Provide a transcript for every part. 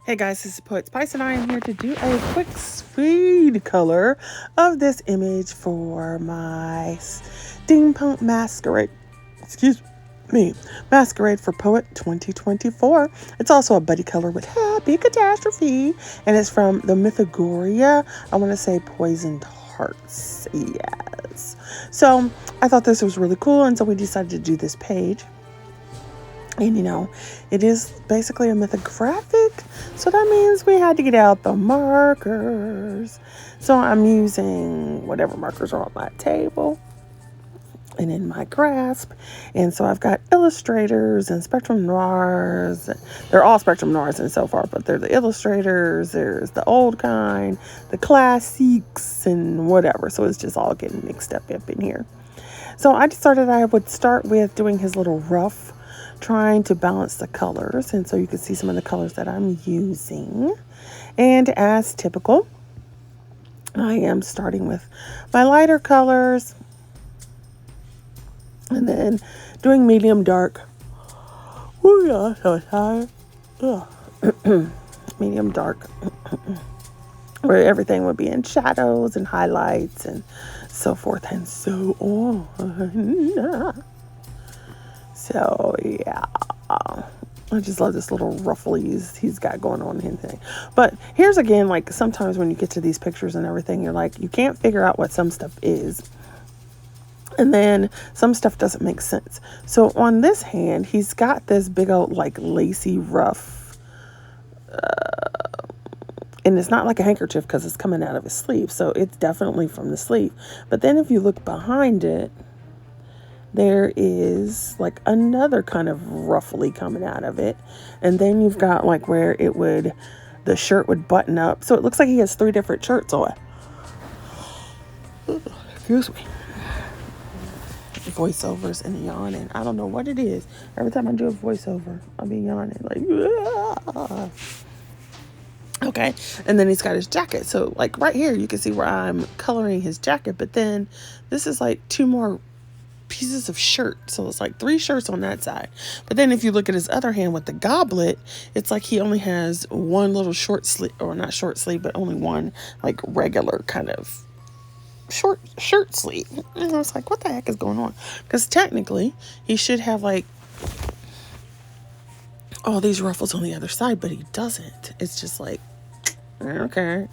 Hey guys, this is Poet Spice and I am here to do a quick speed color of this image for my Steampunk Masquerade. Excuse me. Masquerade for Poet 2024. It's also a buddy color with Happy Catastrophe. And it's from the Mythogoria, I want to say Poisoned Hearts. Yes. So I thought this was really cool, and so we decided to do this page. And, you know, it is basically a mythographic, so that means we had to get out the markers. So I'm using whatever markers are on my table and in my grasp. And so I've got illustrators and Spectrum Noirs. They're all Spectrum Noirs and so far, but they're the illustrators. There's the old kind, the classics, and whatever. So it's just all getting mixed up in here. So I decided I would start with doing his little ruff, trying to balance the colors, and so you can see some of the colors that I'm using. And as typical, I am starting with my lighter colors and then doing medium dark. Oh yeah, so tired. Medium dark, where everything would be in shadows and highlights and so forth and so on. So yeah, I just love this little ruffles he's got going on in thing. But here's again, like sometimes when you get to these pictures and everything, you're like, you can't figure out what some stuff is. And then some stuff doesn't make sense. So on this hand, he's got this big old like lacy ruff. And it's not like a handkerchief because it's coming out of his sleeve. So it's definitely from the sleeve. But then if you look behind it, there is like another kind of ruffly coming out of it. And then you've got like where it would, the shirt would button up. So it looks like he has 3 different shirts on. Excuse me. Voiceovers and yawning. I don't know what it is. Every time I do a voiceover, I'll be yawning like, ah. Okay. And then he's got his jacket. So like right here, you can see where I'm coloring his jacket. But then this is like 2 more pieces of shirt, so it's like 3 shirts on that side. But then if you look at his other hand with the goblet, it's like he only has 1 little short sleeve, or not short sleeve, but only 1 like regular kind of short shirt sleeve. And I was like, what the heck is going on? Because technically he should have like all these ruffles on the other side, but he doesn't. It's just like, okay.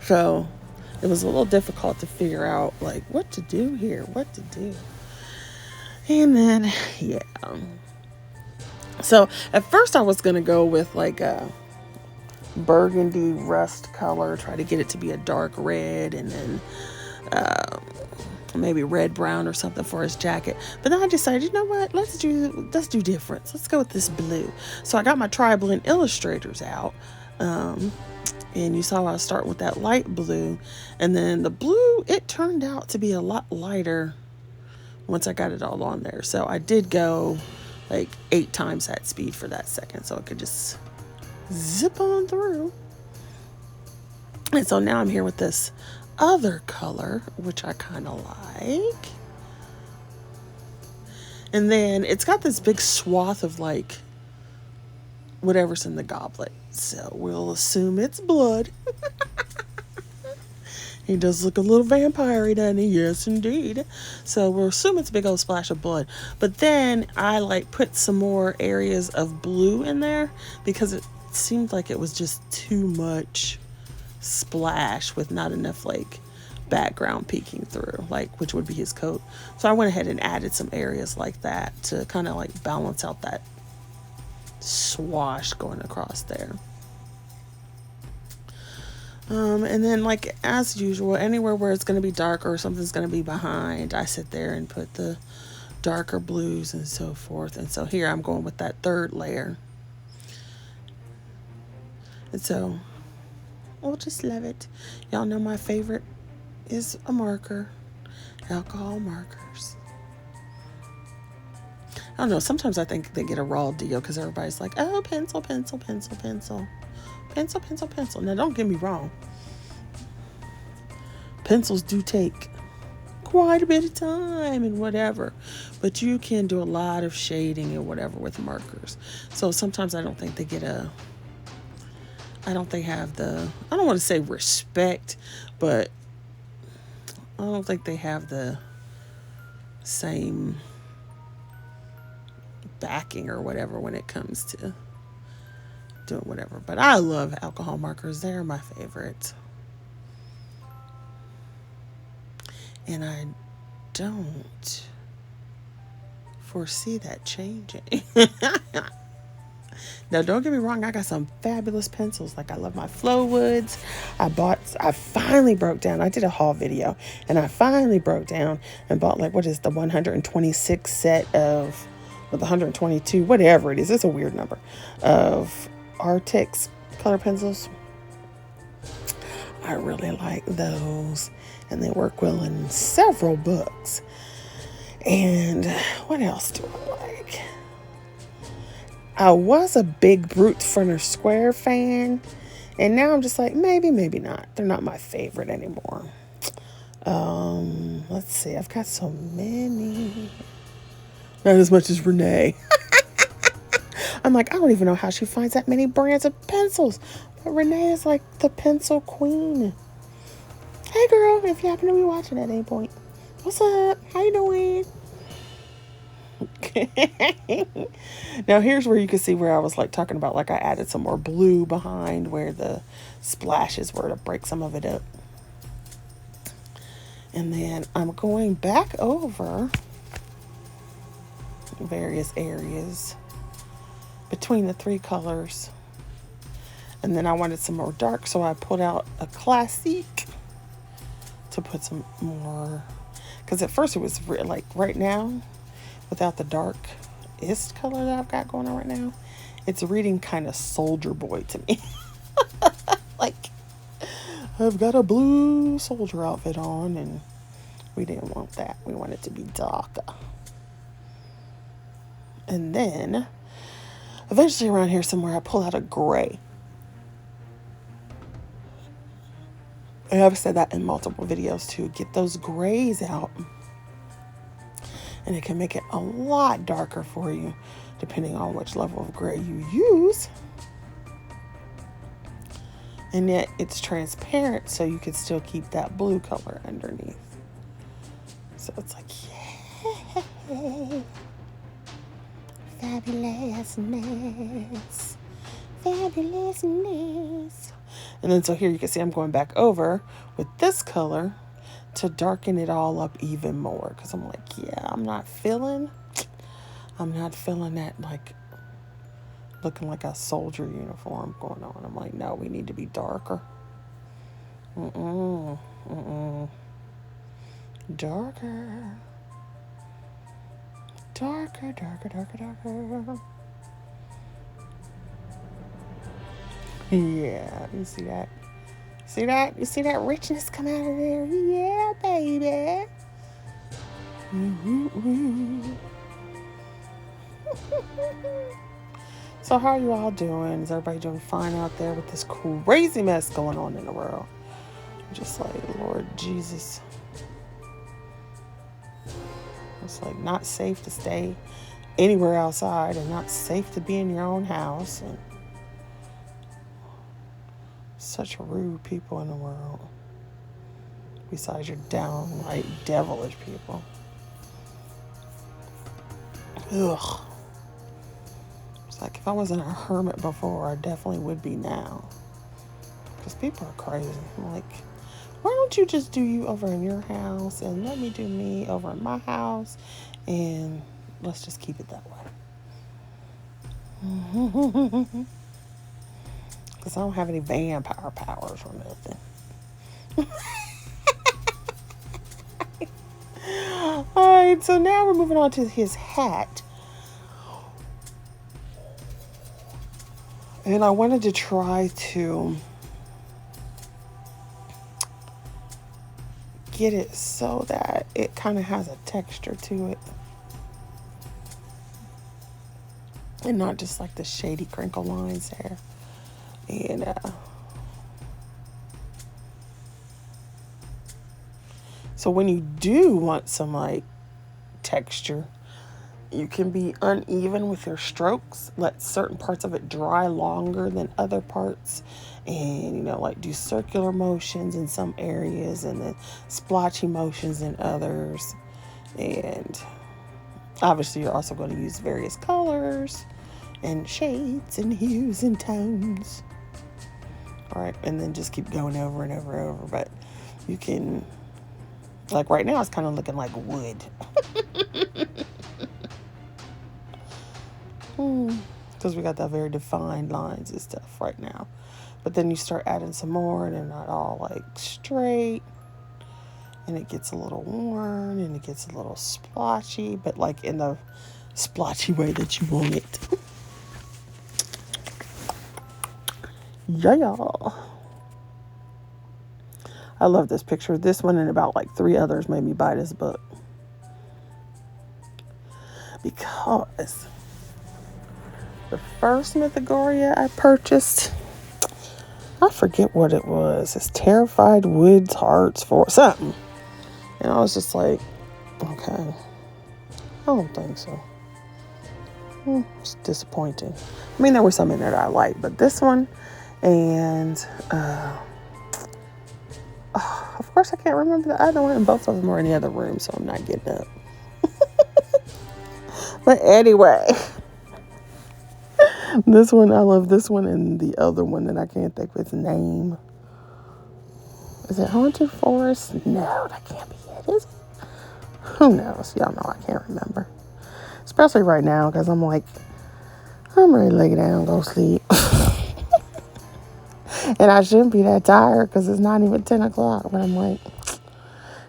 So it was a little difficult to figure out like what to do here, what to do. And then, yeah. So at first I was going to go with like a burgundy rust color, try to get it to be a dark red, and then maybe red brown or something for his jacket. But then I decided, you know what, let's do difference. Let's go with this blue. So I got my tri-blend illustrators out. And you saw I was starting with that light blue, and then the blue, it turned out to be a lot lighter once I got it all on there. So I did go like 8 times that speed for that second, so it could just zip on through. And so now I'm here with this other color, which I kind of like. And then it's got this big swath of like whatever's in the goblet. So we'll assume it's blood. He does look a little vampire-y, doesn't he? Yes, indeed. So we'll assume it's a big old splash of blood. But then I like put some more areas of blue in there because it seemed like it was just too much splash with not enough like background peeking through, like which would be his coat. So I went ahead and added some areas like that to kind of like balance out that swash going across there. And then like as usual, anywhere where it's going to be darker or something's going to be behind, I sit there and put the darker blues and so forth. And so here I'm going with that 3rd layer. And so we'll just love it. Y'all know my favorite is a marker, alcohol markers. I don't know, sometimes I think they get a raw deal because everybody's like, oh, pencil, pencil, pencil, pencil. Pencil, pencil, pencil. Now, don't get me wrong. Pencils do take quite a bit of time and whatever. But you can do a lot of shading and whatever with markers. So sometimes I don't think they get a I don't think have the, I don't want to say respect, but I don't think they have the same backing or whatever when it comes to doing whatever. But I love alcohol markers. They're my favorite. And I don't foresee that changing. Now, don't get me wrong, I got some fabulous pencils. Like, I love my Flowwoods. I finally broke down. I did a haul video, and I finally broke down and bought, like, what is the 126 set of, or the 122, whatever it is. It's a weird number, of Artix color pencils. I really like those, and they work well in several books. And what else do I like? I was a big Brute Fronter Square fan, and now I'm just like, maybe, maybe not. They're not my favorite anymore. Let's see. I've got so many. Not as much as Renee. I'm like, I don't even know how she finds that many brands of pencils. But Renee is like the pencil queen. Hey, girl, if you happen to be watching at any point. What's up? How you doing? Now here's where you can see where I was like talking about, like I added some more blue behind where the splashes were to break some of it up. And then I'm going back over various areas between the three colors. And then I wanted some more dark, so I pulled out a Classique to put some more, because at first it was like right now, without the darkest color that I've got going on right now, it's reading kind of Soldier Boy to me. Like, I've got a blue soldier outfit on, and we didn't want that. We want it to be darker. And then, eventually around here somewhere, I pull out a gray. And I've said that in multiple videos too. Get those grays out, and it can make it a lot darker for you, depending on which level of gray you use. And yet it's transparent, so you can still keep that blue color underneath. So it's like, yay, fabulousness, fabulousness. And then so here you can see I'm going back over with this color to darken it all up even more, because I'm like, yeah, I'm not feeling that, like looking like a soldier uniform going on. I'm like, no, we need to be darker. Darker, darker, darker, darker, darker. Yeah, you see that? See that? You see that richness come out of there? Yeah, baby. So how are you all doing? Is everybody doing fine out there with this crazy mess going on in the world? I'm just like, Lord Jesus. It's like not safe to stay anywhere outside, and not safe to be in your own house. And such rude people in the world. Besides your downright devilish people. Ugh. It's like if I wasn't a hermit before, I definitely would be now. Because people are crazy. I'm like, why don't you just do you over in your house and let me do me over in my house, and let's just keep it that way. Because I don't have any vampire powers or nothing. Alright, so now we're moving on to his hat. And I wanted to try to get it so that it kind of has a texture to it. And not just like the shady crinkle lines there. And so when you do want some like texture, You can be uneven with your strokes. Let certain parts of it dry longer than other parts. And, you know, like do circular motions in some areas and then splotchy motions in others. And obviously you're also going to use various colors and shades and hues and tones. All right, and then just keep going over and over and over. But you can, like right now it's kind of looking like wood. Because we got that very defined lines and stuff right now. But then you start adding some more and they're not all like straight. And it gets a little worn and it gets a little splotchy, but like in the splotchy way that you want it. Yeah. I love this picture. This one and about like 3 others made me buy this book. Because the first Mythogoria I purchased, I forget what it was. It's Terrified Woods Hearts for something. And I was just like, okay, I don't think so. It's disappointing. I mean, there were some in there that I liked, but this one and, of course, I can't remember the other one, and both of them are in the other room, so I'm not getting up. But anyway, this one, I love this one, and the other one that I can't think of its name. Is it Haunted Forest? No, that can't be it, is it? Who knows? Y'all know I can't remember. Especially right now, because I'm like, I'm ready to lay down and go sleep. And I shouldn't be that tired because it's not even 10 o'clock. But I'm like,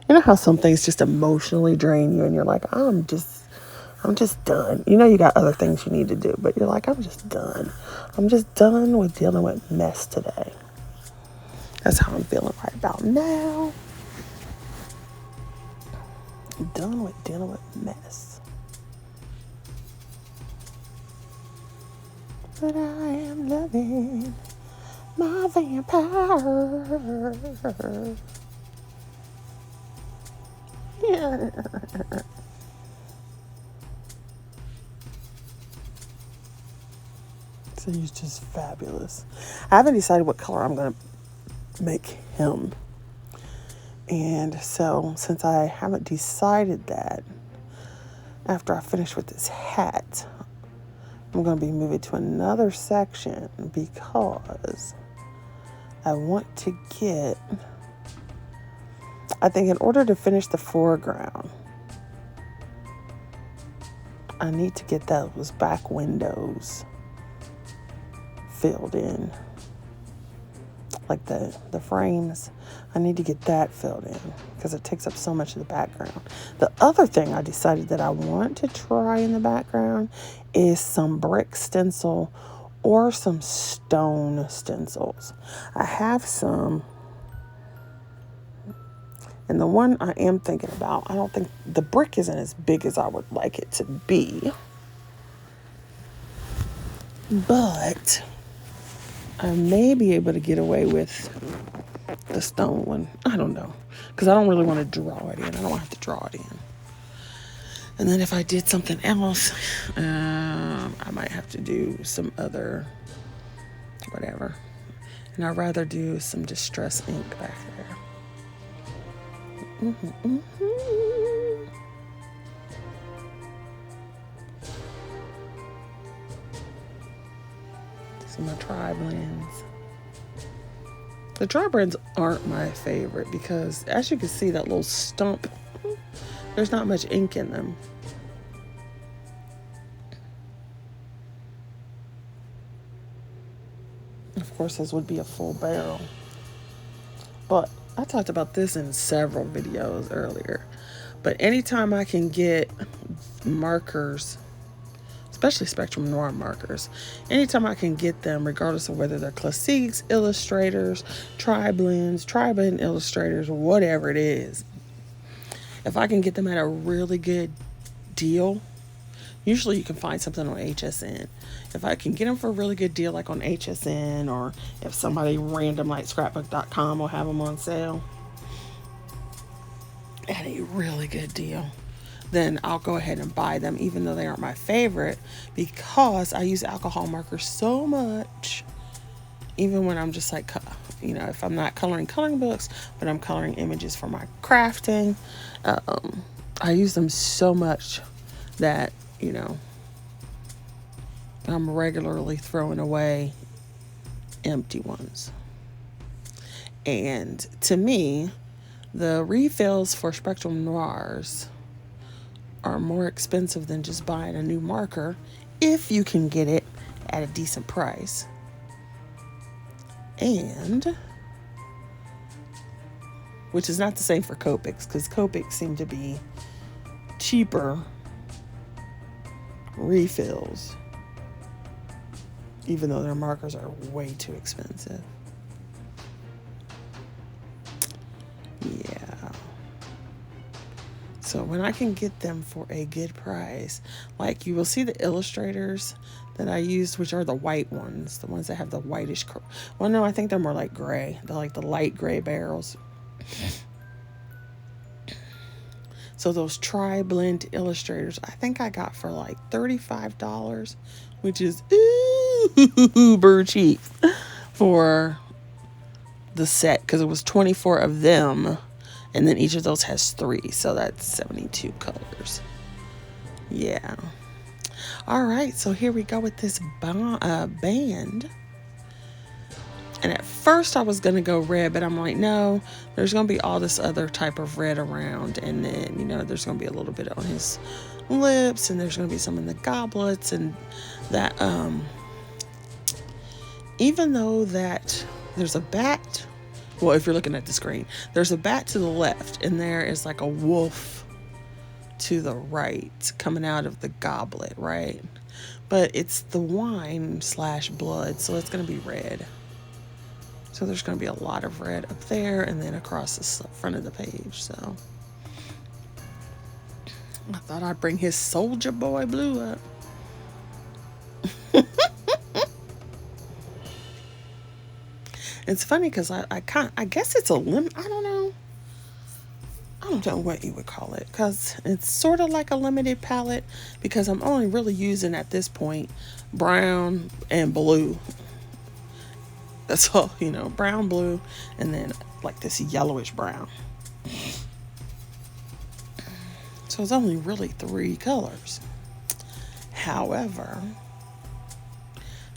you know how some things just emotionally drain you and you're like, I'm just done. You know you got other things you need to do, but you're like, I'm just done. I'm just done with dealing with mess today. That's how I'm feeling right about now. I'm done with dealing with mess. But I am loving my vampire. Yeah. So he's just fabulous. I haven't decided what color I'm going to make him. And so since I haven't decided that, after I finish with this hat, I'm going to be moving to another section because I want to get, I think in order to finish the foreground, I need to get those back windows filled in. Like the frames, I need to get that filled in because it takes up so much of the background. The other thing I decided that I want to try in the background is some brick stencil or some stone stencils. I have some, and the one I am thinking about, I don't think the brick isn't as big as I would like it to be, but I may be able to get away with the stone one. I don't know. Because I don't really want to draw it in. I don't have to draw it in. And then if I did something else, I might have to do some other whatever. And I'd rather do some distress ink back there. My tri-blends. The tri-blends aren't my favorite because as you can see that little stump, there's not much ink in them. Of course, this would be a full barrel. But I talked about this in several videos earlier. But anytime I can get markers, especially Spectrum Noir markers, anytime I can get them, regardless of whether they're classiques, illustrators, tri-blends, tri-blend illustrators, whatever it is, if I can get them at a really good deal, usually you can find something on HSN. If I can get them for a really good deal, like on HSN, or if somebody random like scrapbook.com will have them on sale at a really good deal, then I'll go ahead and buy them, even though they aren't my favorite, because I use alcohol markers so much. Even when I'm just like, you know, if I'm not coloring books, but I'm coloring images for my crafting, I use them so much that, you know, I'm regularly throwing away empty ones. And to me, the refills for Spectrum Noirs are more expensive than just buying a new marker if you can get it at a decent price. And which is not the same for Copics, because Copics seem to be cheaper refills, even though their markers are way too expensive. Yeah. So when I can get them for a good price, like you will see the illustrators that I used, which are the white ones, the ones that have the whitish, well, no, I think they're more like gray. They're like the light gray barrels. So those tri-blend illustrators, I think I got for like $35, which is uber cheap for the set, because it was 24 of them, and then each of those has 3, so that's 72 colors. Yeah. All right, so here we go with this band. And at first I was going to go red, but I'm like, no, there's going to be all this other type of red around. And then, you know, there's going to be a little bit on his lips, and there's going to be some in the goblets, and that, even though that there's a bat, well, if you're looking at the screen, there's a bat to the left, and there is like a wolf to the right coming out of the goblet, right? But it's the wine / blood, so it's going to be red. So there's going to be a lot of red up there and then across the front of the page. So I thought I'd bring his Soldier Boy blue up. It's funny because I guess it's a limit. I don't know what you would call it, because it's sort of like a limited palette, because I'm only really using at this point brown and blue. That's all, you know, brown, blue, and then like this yellowish brown. So it's only really 3 colors. However,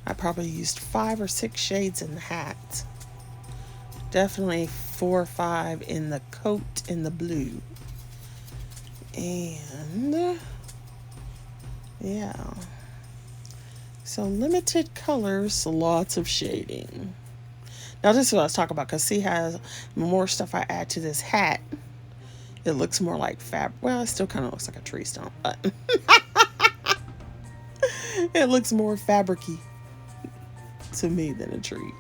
I probably used 5 or 6 shades in the hat. Definitely 4 or 5 in the coat in the blue. And yeah. So limited colors, lots of shading. Now this is what I was talking about, because see how more stuff I add to this hat, it looks more like well, it still kind of looks like a tree stump, but it looks more fabric-y to me than a tree.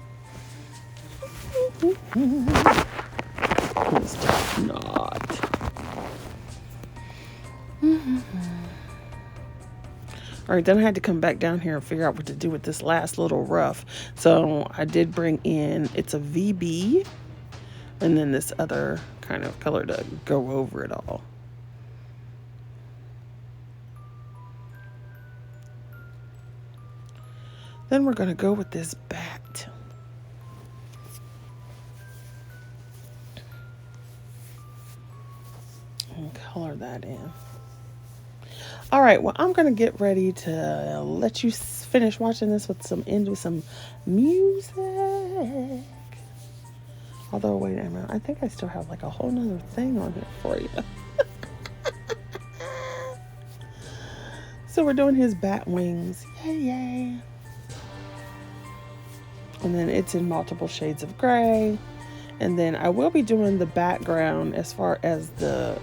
It's just not. All right, then I had to come back down here and figure out what to do with this last little rough. So I did bring in, it's a VB, and then this other kind of color to go over it all. Then we're going to go with this bat. And color that in. All right, well, I'm going to get ready to let you finish watching this with some music. Although, wait a minute, I think I still have like a whole nother thing on here for you. So we're doing his bat wings. Yay, yay. And then it's in multiple shades of gray. And then I will be doing the background as far as the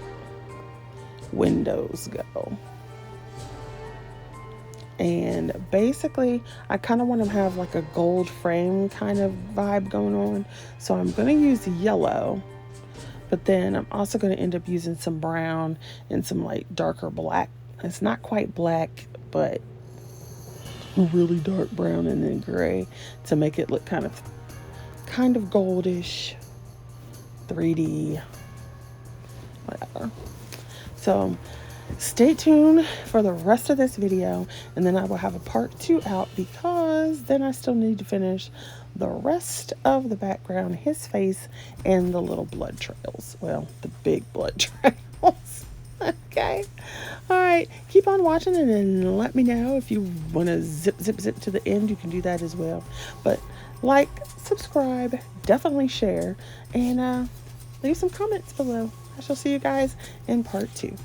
windows go. And basically, I kind of want to have like a gold frame kind of vibe going on. So I'm going to use yellow. But then I'm also going to end up using some brown and some like darker black. It's not quite black, but really dark brown and then gray to make it look kind of goldish, 3D, whatever. So Stay tuned for the rest of this video, and then I will have a part 2 out, because then I still need to finish the rest of the background, his face, and the little blood trails. Well, the big blood trails. Okay. All right. Keep on watching, and then let me know if you want to zip to the end. You can do that as well. But like, subscribe, definitely share, and leave some comments below. I shall see you guys in part 2.